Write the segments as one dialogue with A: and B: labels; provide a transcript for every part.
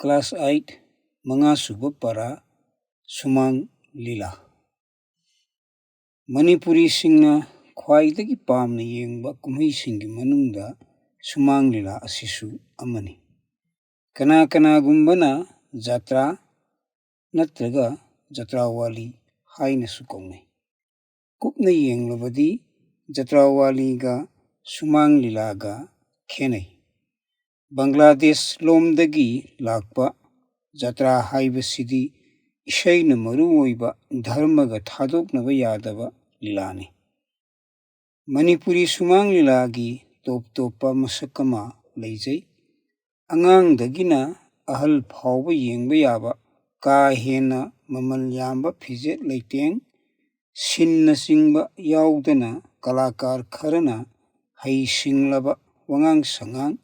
A: Class 8 मंगा सुबह परा सुमांग लीला मणिपुरी सिंगना ख्वाइदगी पामना येंगबा कुम्हई सिंगी मनुंगदा सुमांग लीला असिसु अमनी कना कनागुंबना जात्रा नत्रगा जत्रावाली हाइनसु कौनै कुपना येंगलबदी जत्रावालीगा सुमांग लीलागा खेनै बांग्लादेश लोमदगी लाकपा जत्रा हाइबसिदी इशैना मरुओइबा धर्मगा थादोकनबा यादबा लीलानी मणिपुरी सुमांग लीलागी टॉप टॉपा मसकमा लैजै अंगांगदगिना अहल फावबा येंगबा याबा का हेना ममल यामबा फिजेट लैटेंग सिन्ना सिंगबा याउदना कलाकार खरना हई सिंगलबा वंगांग संगांग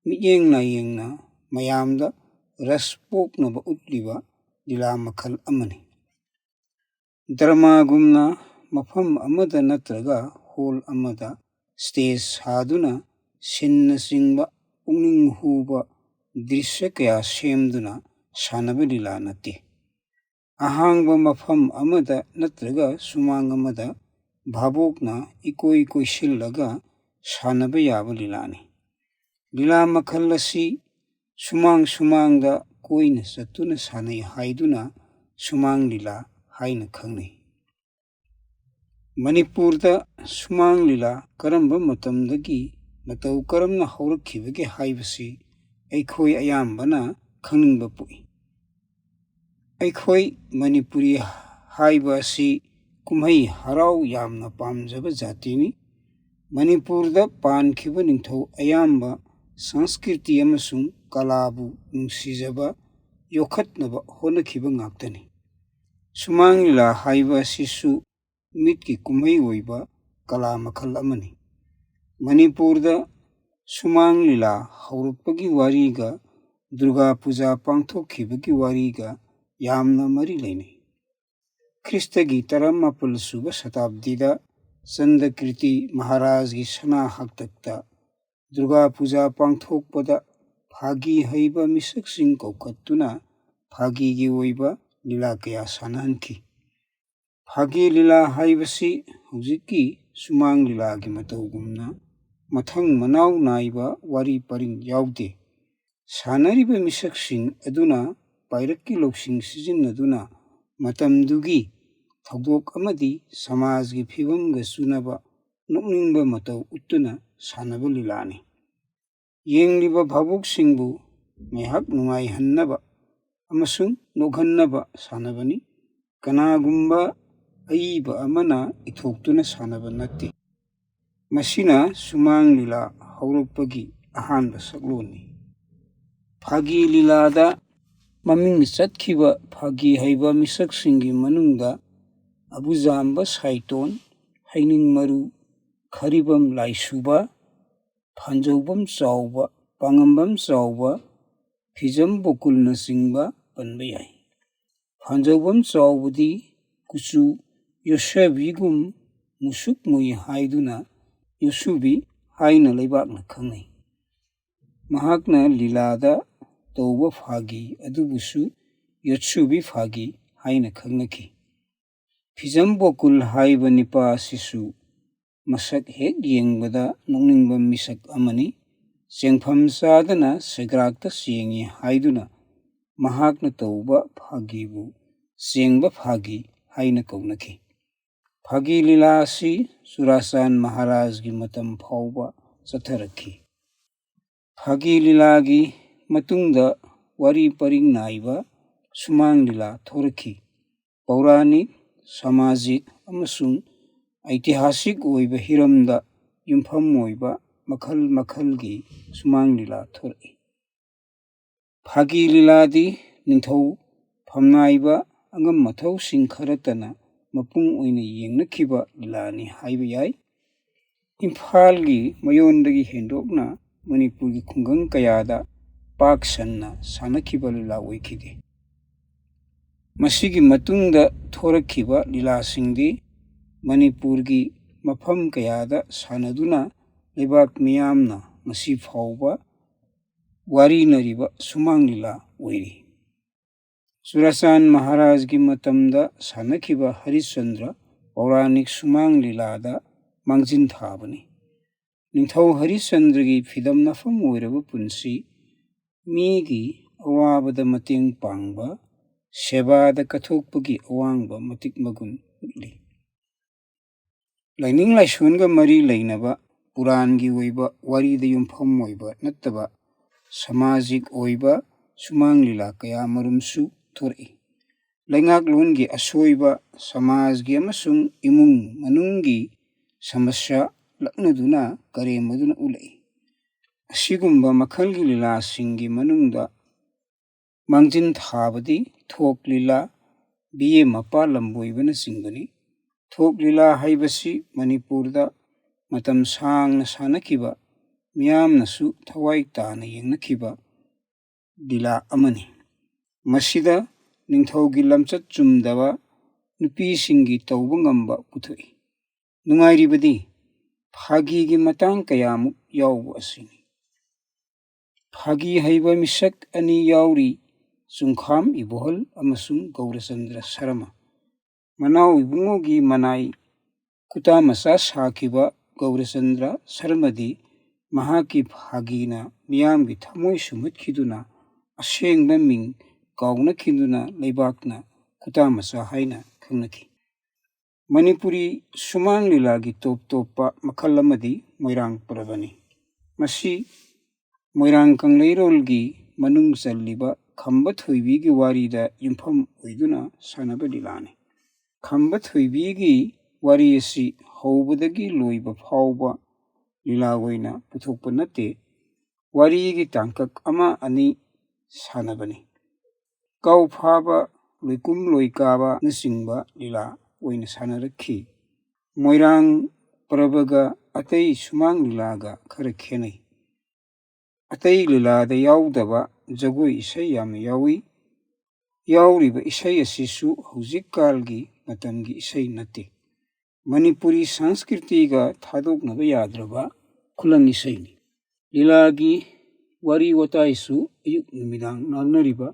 A: मियेंग नायेंगना मयामदा रस पोकनबा उतलिबा लीला मखल अमनी ड्रामागुमना मफम अमदा नत्रगा हॉल अमदा स्टेज सादुना सिन्ना सिंगबा पुनिंग हुबा दृश्य कया सेमदुना सानबा लीला नते अहांगबा मफम अमदा नत्रगा सुमांग अमदा भाबोकना इकोई कोइसिलगा सानबा याबा लीलानी लीला मखल असी सुमांग सुमांगदा कोइना चतुना सानै हाइदुना सुमांग लीला हाइना खंगनै मणिपुरदा सुमांग लीला करम्बा मतमदगी मतौ करमना हौरखिबगे हाइबसी ऐखोई अयाम्बना खंगनिंगबा पोई ऐखोई मणिपुरी हाइबा असि कुम्हई हराउ यामना पामजबा जातिनी मणिपुरदा पानखिबा निंगथौ अयाम्बा संस्कृति अमसुंग कलाबु नुंसिजबा योखतनबा होनखिबा ngaktani सुमांग लीला हाइबा असिसु मिटकी कुम्हई ओइबा कला मखल अमनी मणिपुरदा सुमांग लीला हौरकपगी वारीगा दुर्गा पूजा पांथोखिबगी वारीगा यामना मरी लैनै ख्रिस्तगी तरमापल सुबा शताब्दीदा चंद्रकीर्ति महाराजगी सना हक्तकता दुर्गा पूजा पांथोकपदा फागी हईबा मिसकसिंग कौखत्तुना फागीगी ओइबा लीला कया सानहनखि फागी लीला हाइबसी हुजिकी सुमांग लीलागी मतौगुमना मथंग मनाव नाइबा वारी परिंग याउदे सानरिबा मिसकसिंग अदुना पाइरक्की लौसिंग सिजिन्नदुना मतमदुगी थौदोक अमदी समाजगी फिवमगा चुनबा नोकनिंगबा मतौ उत्तुना सानबा लीलानी येंगलिबा भावुकसिंगबु मेहक नुंगाइहन्नबा अमसुंग नोकहन्नबा सानबनी कनागुंबा अईबा अमना इथोक्तुना सानबा नत्ते मसिना सुमांग लीला हौरकपगी अहानबा सकलोनी फागी लीलादा ममिंग चतखिबा फागी हईबा मिसकसिंगी मनुंगदा अबुजाम्बा साइतोन हैनिंग मरु खरिबम लाइसुबा फांजौबम चावबा पांगम्बम चावबा फिजम बोकुलना चिंगबा पनबा याई फांजौबम चावबदी कुचु योसबिगुम मुसुक मुई हाइदुना योसुबी हाइना लैबाकना खंगनै महाकना लीलादा तौबा फागी अदुबुसु योत्सुबी फागी हाइना खंगनखि फिजम बोकुल हाइबा निपा सिसु मसक हेक येंगबदा नोकनिंगबा मिसक अमनी चेंगफम चादना सेग्राकता चेंगी हाइदुना महाकना तौबा फागीबु चेंगबा फागी हाइना कौनखि फागी लीला असि चुराचांद महाराजगी मतम फावबा चथरखि फागी लीलागी मतुंगदा वारी परिंग नाइबा सुमांग लीला थोरखि पौराणिक सामाजिक अमसुंग ऐतिहासिक ओइबा हिरमदा युमफम ओइबा मखल मखलगी सुमांग लीला थोरई फागी लीलादी निंथौ फमनाइबा अंगम मथौ सिंग खरतना मपुंग ओइना येंगनखिबा लीलानी हाइबा याई इम्फालगी मयोंदगी हेंदोकना मणिपुरगी खुंगंग कयादा पाक सन्ना सानखिबा लीला ओइखिदे मसिगी मतुंगदा थोरखिबा लीलासिंगदी मणिपुरगी मफम कयादा सानदुना लेबाक मियामना मसी फावबा वारी नरिबा सुमांग लीला ꯑꯣꯏꯔꯤ꯫ ꯆꯨꯔꯥꯆꯥꯟ ꯃꯍꯥꯔꯥꯖꯒꯤ ꯃꯇꯝꯗ ꯁꯥꯟꯅꯈꯤꯕ ꯍꯔꯤꯆꯟꯗ꯭ꯔ ꯄꯧꯔꯥꯅꯤꯛ ꯁꯨꯃꯥꯡ ꯂꯤꯂꯥꯗ ꯃꯥꯡꯖꯤꯟ ꯊꯥꯕꯅꯤ꯫ ꯅꯤꯡꯊꯧ ꯍꯔꯤꯆꯟꯗ꯭ꯔꯒꯤ ꯐꯤꯗꯝꯅꯐꯝ ꯑꯣꯏꯔꯕ ꯄꯨꯟꯁꯤ, ꯃꯤꯒꯤ ꯑꯋꯥꯕꯗ ꯃꯇꯦꯡ ꯄꯥꯡꯕ, ꯁꯦꯕꯥꯗ ꯀꯠꯊꯣꯛꯄꯒꯤ ꯑꯋꯥꯡꯕ ꯃꯇꯤꯛ ꯃꯒꯨꯟ ꯎꯠꯂꯤ꯫ ꯂꯥꯏꯅꯤꯡ ꯂꯥꯏꯁꯣꯟꯒ ꯃꯔꯤ ꯂꯩꯅꯕ ꯄꯨꯔꯥꯟꯒꯤ ꯑꯣꯏꯕ ꯋꯥꯔꯤꯗ ꯌꯨꯝꯐꯝ ꯑꯣꯏꯕ ꯅꯠꯇꯕ ꯁꯃꯥꯖꯤꯛ ꯑꯣꯏꯕ ꯁꯨꯃꯥꯡ ꯂꯤꯂꯥ ꯀꯌꯥ ꯃꯔꯨꯝꯁꯨ ꯊꯣꯔꯛꯏ꯫ ꯂꯩꯉꯥꯛꯂꯣꯟꯒꯤ ꯑꯁꯣꯏꯕ, ꯁꯃꯥꯖꯒꯤ ꯑꯃꯁꯨꯡ ꯏꯃꯨꯡ ꯃꯅꯨꯡꯒꯤ ꯁꯃꯁ꯭ꯌꯥ ꯂꯛꯅꯗꯨꯅ ꯀꯔꯦꯝꯅꯗꯨꯅ ꯎꯠꯂꯛꯏ꯫ ꯑꯁꯤꯒꯨꯝꯕ ꯃꯈꯜꯒꯤ ꯂꯤꯂꯥꯁꯤꯡꯒꯤ ꯃꯅꯨꯡꯗ ꯃꯥꯡꯖꯤꯟ ꯊꯥꯕꯗꯤ ꯊꯣꯛ ꯂꯤꯂꯥ, ꯕꯤꯑꯦ ꯃꯄꯥ ꯂꯝꯕꯣꯏꯕꯅꯆꯤꯡꯕꯅꯤ꯫ ꯊꯣꯛ ꯂꯤꯂꯥ ꯍꯥꯏꯕꯁꯤ ꯃꯅꯤꯄꯨꯔꯗ ꯃꯇꯝ ꯁꯥꯡꯅ ꯁꯥꯟꯅꯈꯤꯕ, ꯃꯤꯌꯥꯝꯅꯁꯨ ꯊꯋꯥꯏ ꯇꯥꯅ ꯌꯦꯡꯅꯈꯤꯕ ꯂꯤꯂꯥ ꯑꯃꯅꯤ꯫ ꯃꯁꯤꯗ ꯅꯤꯡꯊꯧꯒꯤ ꯂꯝꯆꯠ ꯆꯨꯝꯗꯕ ꯅꯨꯄꯤꯁꯤꯡꯒꯤ ꯇꯧꯕ ꯉꯝꯕ ꯄꯨꯊꯣꯛꯏ꯫ ꯅꯨꯡꯉꯥꯏꯔꯤꯕꯗꯤ ꯐꯥꯒꯤꯒꯤ ꯃꯇꯥꯡ ꯀꯌꯥꯃꯨꯛ ꯌꯥꯎꯕ ꯑꯁꯤꯅꯤ꯫ ꯐꯥꯒꯤ ꯍꯩꯕ ꯃꯤꯁꯛ ꯑꯅꯤ ꯌꯥꯎꯔꯤ, ꯆꯨꯡꯈꯥꯝ ꯏꯕꯣꯍꯜ ꯑꯃꯁꯨꯡ ꯒꯧꯔꯆꯟꯗ꯭ꯔ ꯁꯔꯃ꯫ ꯃꯅꯥꯎ ꯏꯕꯨꯡꯉꯣꯒꯤ ꯃꯅꯥꯏ ꯈꯨꯠꯇꯥꯃꯆꯥ ꯁꯥꯈꯤꯕ ꯒꯧꯔꯆꯟꯗ꯭ꯔ ꯁꯔꯃꯗꯤ ꯃꯍꯥꯛꯀꯤ ꯐꯥꯒꯤꯅ ꯃꯤꯌꯥꯝꯒꯤ ꯊꯃꯣꯏ ꯁꯨꯝꯍꯠꯈꯤꯗꯨꯅ ꯑꯁꯦꯡꯕ ꯃꯤꯡ ꯀꯥꯎꯅꯈꯤꯗꯨꯅ ꯂꯩꯕꯥꯛꯅ ꯈꯨꯠꯇꯥꯃꯆꯥ ꯍꯥꯏꯅ ꯈꯪꯅꯈꯤ꯫ ꯃꯅꯤꯄꯨꯔꯤ ꯁꯨꯃꯥꯡ ꯂꯤꯂꯥꯒꯤ ꯇꯣꯞ ꯇꯣꯞꯄ ꯃꯈꯜ ꯑꯃꯗꯤ ꯃꯣꯏꯔꯥꯡ ꯄꯔꯕꯅꯤ꯫ ꯃꯁꯤ ꯃꯣꯏꯔꯥꯡ ꯀꯪꯂꯩꯔꯣꯜꯒꯤ ꯃꯅꯨꯡ ꯆꯜꯂꯤꯕ ꯈꯝꯕ ꯊꯣꯏꯕꯤꯒꯤ ꯋꯥꯔꯤꯗ ꯌꯨꯝꯐꯝ ꯑꯣꯏꯗꯨꯅ ꯁꯥꯟꯅꯕ ꯂꯤꯂꯥꯅꯤ꯫ ꯈꯝꯕ ꯊꯣꯏꯕꯤꯒꯤ ꯋꯥꯔꯤ ꯑꯁꯤ ꯍꯧꯕꯗꯒꯤ ꯂꯣꯏꯕ ꯐꯥꯎꯕ ꯂꯤꯂꯥ ꯑꯣꯏꯅ ꯄꯨꯊꯣꯛꯄ ꯅꯠꯇꯦ, ꯋꯥꯔꯤꯒꯤ ꯇꯥꯡꯀꯛ ꯑꯃ ꯑꯅꯤ ꯁꯥꯟꯅꯕꯅꯤ꯫ ꯀꯥꯎ ꯐꯥꯕ, ꯂꯣꯏꯀꯨꯝ ꯂꯣꯏꯀꯥꯕꯅꯆꯤꯡꯕ ꯂꯤꯂꯥ ꯑꯣꯏꯅ ꯁꯥꯟꯅꯔꯛꯈꯤ꯫ ꯃꯣꯏꯔꯥꯡ ꯄꯔꯕꯒ ꯑꯇꯩ ꯁꯨꯃꯥꯡ ꯂꯤꯂꯥꯒ ꯈꯔ ꯈꯦꯠꯅꯩ꯫ ꯑꯇꯩ ꯂꯤꯂꯥꯗ ꯌꯥꯎꯗꯕ ꯖꯒꯣꯏ ꯏꯁꯩ ꯌꯥꯝꯅ ꯌꯥꯎꯏ꯫ ꯌꯥꯎꯔꯤꯕ ꯏꯁꯩ ꯑꯁꯤꯁꯨ ꯍꯧꯖꯤꯛꯀꯥꯜꯒꯤ ꯃꯇꯝꯒꯤ ꯏꯁꯩ ꯅꯠꯇꯦ, ꯃꯅꯤꯄꯨꯔꯤ ꯁꯪꯁꯀ꯭ꯔꯤꯇꯤꯒ ꯊꯥꯗꯣꯛꯅꯕ ꯌꯥꯗ꯭ꯔꯕ ꯈꯨꯂꯪ ꯏꯁꯩꯅꯤ꯫ ꯂꯤꯂꯥꯒꯤ ꯋꯥꯔꯤ ꯋꯥꯇꯥꯏꯁꯨ ꯑꯌꯨꯛ ꯅꯨꯃꯤꯗꯥꯡ ꯉꯥꯡꯅꯔꯤꯕ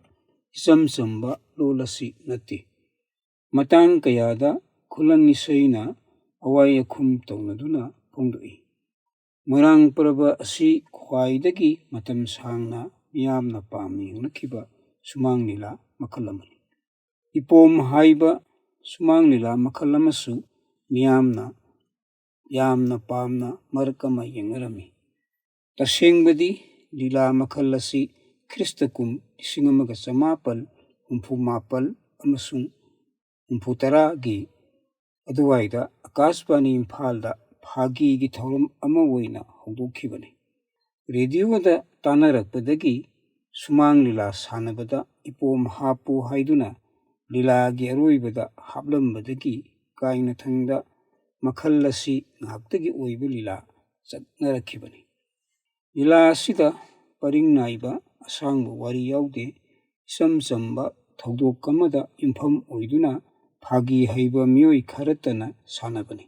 A: ꯏꯆꯝ ꯆꯝꯕ ꯂꯣꯜ ꯑꯁꯤ ꯅꯠꯇꯦ꯫ ꯃꯇꯥꯡ ꯀꯌꯥꯗ ꯈꯨꯂꯪ ꯏꯁꯩꯅ ꯑꯋꯥꯏ ꯑꯈꯨꯝ ꯇꯧꯅꯗꯨꯅ ꯐꯣꯡꯗꯣꯛꯏ꯫ ꯃꯣꯏꯔꯥꯡ ꯄꯔꯕ ꯑꯁꯤ ꯈ꯭ꯋꯥꯏꯗꯒꯤ ꯃꯇꯝ ꯁꯥꯡꯅ ꯃꯤꯌꯥꯝꯅ ꯄꯥꯝꯅ ꯌꯦꯡꯅꯈꯤꯕ ꯁꯨꯃꯥꯡ ꯂꯤꯂꯥ ꯃꯈꯜ ꯑꯃꯅꯤ꯫ ꯏꯄꯣꯝ ꯍꯥꯏꯕ ꯁꯨꯃꯥꯡ ꯂꯤꯂꯥ ꯃꯈꯜ ꯑꯃꯁꯨ ꯃꯤꯌꯥꯝꯅ ꯌꯥꯝꯅ ꯄꯥꯝꯅ ꯃꯔꯛ ꯑꯃ ꯌꯦꯡꯅꯔꯝꯃꯤ꯫ ꯇꯁꯦꯡꯕꯗꯤ ꯂꯤꯂꯥ ꯃꯈꯜ ꯑꯁꯤ ꯈ꯭ꯔꯤꯁꯇ ꯀꯨꯝ 1964 ꯑꯃꯁꯨꯡ 1970ꯒꯤ ꯑꯗꯨꯋꯥꯏꯗ ꯑꯀꯥꯁꯕꯥꯅꯤ ꯏꯝꯐꯥꯜꯗ ꯐꯥꯒꯤꯒꯤ ꯊꯧꯔꯝ ꯑꯃ ꯑꯣꯏꯅ ꯍꯧꯗꯣꯛꯈꯤꯕꯅꯤ꯫ ꯔꯦꯗꯤꯑꯣꯗ ꯇꯥꯅꯔꯛꯄꯗꯒꯤ ꯁꯨꯃꯥꯡ ꯂꯤꯂꯥ ꯁꯥꯟꯅꯕꯗ ꯏꯄꯣꯝ ꯍꯥꯞꯄꯨ ꯍꯥꯏꯗꯨꯅ ꯂꯤꯂꯥꯒꯤ ꯑꯔꯣꯏꯕꯗ ꯍꯥꯞꯂꯝꯕꯗꯒꯤ ꯀꯥꯏꯅꯊꯪꯗ ꯃꯈꯜ ꯑꯁꯤ ꯉꯥꯛꯇꯒꯤ ꯑꯣꯏꯕ ꯂꯤꯂꯥ ꯆꯠꯅꯔꯛꯈꯤꯕꯅꯤ꯫ ꯂꯤꯂꯥ ꯑꯁꯤꯗ ꯄꯔꯤꯡ ꯅꯥꯏꯕ ꯑꯁꯥꯡꯕ ꯋꯥꯔꯤ ꯌꯥꯎꯗꯦ, ꯏꯆꯝ ꯆꯝꯕ ꯊꯧꯗꯣꯛ ꯑꯃꯗ ꯌꯨꯝꯐꯝ ꯑꯣꯏꯗꯨꯅ ꯐꯥꯒꯤ ꯍꯩꯕ ꯃꯤꯑꯣꯏ ꯈꯔꯇꯅ ꯁꯥꯟꯅꯕꯅꯤ꯫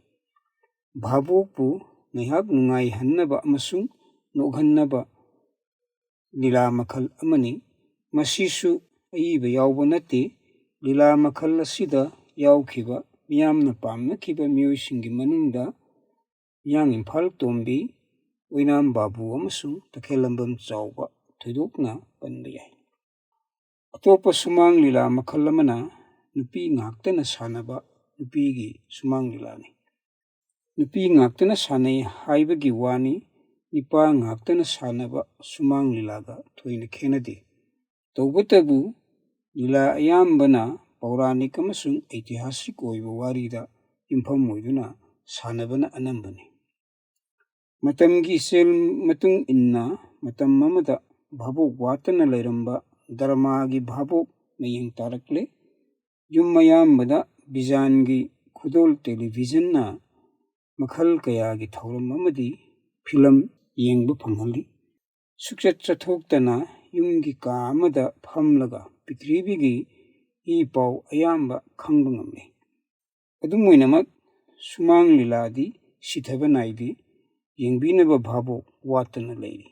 A: ꯚꯥꯕꯣꯛꯄꯨ ꯉꯥꯏꯍꯥꯛ ꯅꯨꯡꯉꯥꯏꯍꯟꯅꯕ ꯑꯃꯁꯨꯡ ꯅꯣꯛꯍꯟꯅꯕ ꯂꯤꯂꯥ ꯃꯈꯜ ꯑꯃꯅꯤ꯫ ꯃꯁꯤꯁꯨ ꯑꯏꯕ ꯌꯥꯎꯕ ꯅꯠꯇꯦ꯫ ꯂꯤꯂꯥ ꯃꯈꯜ ꯑꯁꯤꯗ ꯌꯥꯎꯈꯤꯕ ꯃꯤꯌꯥꯝꯅ ꯄꯥꯝꯅꯈꯤꯕ ꯃꯤꯑꯣꯏꯁꯤꯡꯒꯤ ꯃꯅꯨꯡꯗ ꯃꯌꯥꯡ ꯏꯝꯐꯥꯜ ꯇꯣꯝꯕꯤ, ꯑꯣꯏꯅꯥꯝ ꯕꯥꯕꯨ ꯑꯃꯁꯨꯡ ꯇꯈꯦꯜꯂꯝꯕꯝ ꯆꯥꯎꯕ ꯊꯣꯏꯗꯣꯛꯅ ꯄꯟꯕ ꯌꯥꯏ꯫ ꯑꯇꯣꯞꯄ ꯁꯨꯃꯥꯡ ꯂꯤꯂꯥ ꯃꯈꯜ ꯑꯃꯅ ꯅꯨꯄꯤ ꯉꯥꯛꯇꯅ ꯁꯥꯟꯅꯕ ꯅꯨꯄꯤꯒꯤ ꯁꯨꯃꯥꯡ ꯂꯤꯂꯥꯅꯤ꯫ ꯅꯨꯄꯤ ꯉꯥꯛꯇꯅ ꯁꯥꯟꯅꯩ ꯍꯥꯏꯕꯒꯤ ꯋꯥꯅꯤ, ꯅꯨꯄꯥ ꯉꯥꯛꯇꯅ ꯁꯥꯟꯅꯕ ꯁꯨꯃꯥꯡ ꯂꯤꯂꯥꯒ ꯊꯣꯏꯅ ꯈꯦꯟꯅꯗꯦ꯫ ꯇꯧꯕꯇꯕꯨ ꯂꯤꯂꯥ ꯑꯌꯥꯝꯕꯅ ꯄꯧꯔꯥꯅꯤꯛ ꯑꯃꯁꯨꯡ ꯑꯩꯇꯤꯍꯥꯁꯤꯛ ꯑꯣꯏꯕ ꯋꯥꯔꯤꯗ ꯌꯨꯝꯐꯝ ꯑꯣꯏꯗꯨꯅ ꯁꯥꯟꯅꯕꯅ ꯑꯅꯝꯕꯅꯤ꯫ ꯃꯇꯝꯒꯤ ꯏꯆꯦꯜ ꯃꯇꯨꯡ ꯏꯟꯅ ꯃꯇꯝ ꯑꯃꯗ ꯚꯥꯕꯣꯛ ꯋꯥꯠꯇꯅ ꯂꯩꯔꯝꯕ ꯗꯔꯃꯥꯒꯤ ꯚꯥꯕꯣꯛ ꯃꯌꯦꯡ ꯇꯥꯔꯛꯂꯦ꯫ ꯌꯨꯝ ꯑꯌꯥꯝꯕꯗ ꯕꯤꯖꯥꯟꯒꯤ ꯈꯨꯗꯣꯜ ꯇꯦꯂꯤꯚꯤꯖꯟꯅ ꯃꯈꯜ ꯀꯌꯥꯒꯤ ꯊꯧꯔꯝ ꯑꯃꯗꯤ ꯐꯤꯂꯝ ꯌꯦꯡꯕ ꯐꯪꯍꯜꯂꯤ꯫ ꯁꯨꯡꯆꯠ ꯆꯠꯊꯣꯛꯇꯅ ꯌꯨꯝꯒꯤ ꯀꯥ ꯑꯃꯗ ꯐꯝꯂꯒ ꯄ꯭ꯔꯤꯊꯤꯕꯤꯒꯤ ꯏ ꯄꯥꯎ ꯑꯌꯥꯝꯕ ꯈꯪꯕ ꯉꯝꯂꯦ꯫ ꯑꯗꯨꯝ ꯑꯣꯏꯅꯃꯛ ꯁꯨꯃꯥꯡ ꯂꯤꯂꯥꯗꯤ ꯁꯤꯊꯕ ꯅꯥꯏꯗꯦ, ꯌꯦꯡꯕꯤꯅꯕ ꯚꯥꯕꯣꯛ ꯋꯥꯠꯇꯅ ꯂꯩꯔꯤ꯫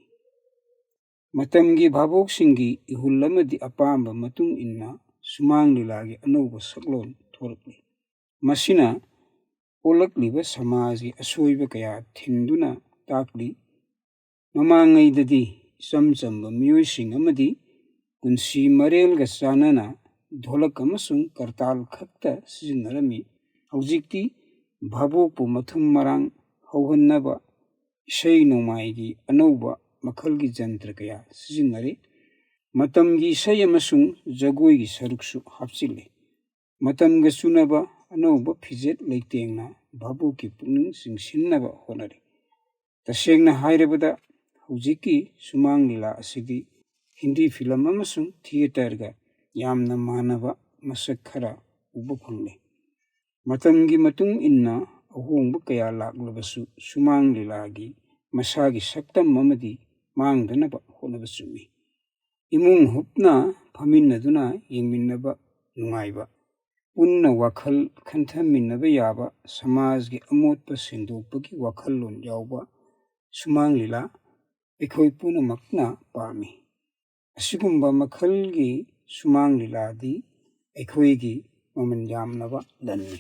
A: ꯃꯇꯝꯒꯤ ꯚꯥꯕꯣꯛꯁꯤꯡꯒꯤ ꯏꯍꯨꯜ ꯑꯃꯗꯤ ꯑꯄꯥꯝꯕ ꯃꯇꯨꯡ ꯏꯟꯅ ꯁꯨꯃꯥꯡ ꯂꯤꯂꯥꯒꯤ ꯑꯅꯧꯕ ꯁꯛꯂꯣꯟ ꯊꯣꯔꯛꯂꯤ꯫ ꯃꯁꯤꯅ ꯑꯣꯜꯂꯛꯂꯤꯕ ꯁꯃꯥꯖꯒꯤ ꯑꯁꯣꯏꯕ ꯀꯌꯥ ꯊꯤꯟꯗꯨꯅ ꯇꯥꯛꯂꯤ꯫ ꯃꯃꯥꯡꯉꯩꯗꯗꯤ ꯏꯆꯝ ꯆꯝꯕ ꯃꯤꯑꯣꯏꯁꯤꯡ ꯑꯃꯗꯤ ꯄꯨꯟꯁꯤ ꯃꯔꯦꯜꯒ ꯆꯥꯟꯅꯅ ꯙꯣꯂꯛ ꯑꯃꯁꯨꯡ ꯀꯔꯇꯥꯜ ꯈꯛꯇ ꯁꯤꯖꯤꯟꯅꯔꯝꯃꯤ꯫ ꯍꯧꯖꯤꯛꯇꯤ ꯚꯥꯕꯣꯛꯄꯨ ꯃꯊꯨꯝ ꯃꯔꯥꯡ ꯍꯧꯍꯟꯅꯕ ꯏꯁꯩ ꯅꯣꯡꯃꯥꯏꯒꯤ ꯑꯅꯧꯕ ꯃꯈꯜꯒꯤ ꯖꯟꯇ꯭ꯔ ꯀꯌꯥ ꯁꯤꯖꯤꯟꯅꯔꯤ꯫ ꯃꯇꯝꯒꯤ ꯏꯁꯩ ꯑꯃꯁꯨꯡ ꯖꯒꯣꯏꯒꯤ ꯁꯔꯨꯛꯁꯨ ꯍꯥꯞꯆꯤꯜꯂꯤ꯫ ꯃꯇꯝꯒ ꯆꯨꯅꯕ ꯑꯅꯧꯕ ꯐꯤꯖꯦꯠ ꯂꯩꯇꯦꯡꯅ ꯚꯥꯕꯣꯛꯀꯤ ꯄꯨꯛꯅꯤꯡ ꯆꯤꯡꯁꯤꯟꯅꯕ ꯍꯣꯠꯅꯔꯤ꯫ ꯇꯁꯦꯡꯅ ꯍꯥꯏꯔꯕꯗ ꯍꯧꯖꯤꯛꯀꯤ ꯁꯨꯃꯥꯡ ꯂꯤꯂꯥ ꯑꯁꯤꯗꯤ ꯍꯤꯟꯗꯤ ꯐꯤꯂꯝ ꯑꯃꯁꯨꯡ ꯊꯤꯌꯦꯇꯔꯒ ꯌꯥꯝꯅ ꯃꯥꯟꯅꯕ ꯃꯁꯛ ꯈꯔ ꯎꯕ ꯐꯪꯂꯤ꯫ ꯃꯇꯝꯒꯤ ꯃꯇꯨꯡ ꯏꯟꯅ ꯑꯍꯣꯡꯕ ꯀꯌꯥ ꯂꯥꯛꯂꯕꯁꯨ ꯁꯨꯃꯥꯡ ꯂꯤꯂꯥꯒꯤ ꯃꯁꯥꯒꯤ ꯁꯛꯇꯝ ꯑꯃꯗꯤ ꯃꯥꯡꯗꯅꯕ ꯍꯣꯠꯅꯕ ꯆꯨꯝꯃꯤ꯫ ꯏꯃꯨꯡ ꯍꯨꯞꯅ ꯐꯝꯃꯤꯟꯅꯗꯨꯅ ꯌꯦꯡꯃꯤꯟꯅꯕ ꯅꯨꯡꯉꯥꯏꯕ, ꯄꯨꯟꯅ ꯋꯥꯈꯜ ꯈꯟꯊꯃꯤꯟꯅꯕ ꯌꯥꯕ, ꯁꯃꯥꯖꯒꯤ ꯑꯃꯣꯠꯄ ꯁꯦꯡꯗꯣꯛꯄꯒꯤ ꯋꯥꯈꯜꯂꯣꯟ ꯌꯥꯎꯕ ꯁꯨꯃꯥꯡ ꯂꯤꯂꯥ ꯑꯩꯈꯣꯏ ꯄꯨꯝꯅꯃꯛꯅ ꯄꯥꯝꯃꯤ꯫ ꯑꯁꯤꯒꯨꯝꯕ ꯃꯈꯜꯒꯤ ꯁꯨꯃꯥꯡ ꯂꯤꯂꯥꯗꯤ ꯑꯩꯈꯣꯏꯒꯤ ꯃꯃꯜ ꯌꯥꯝꯂꯕ ꯂꯟꯅꯤ꯫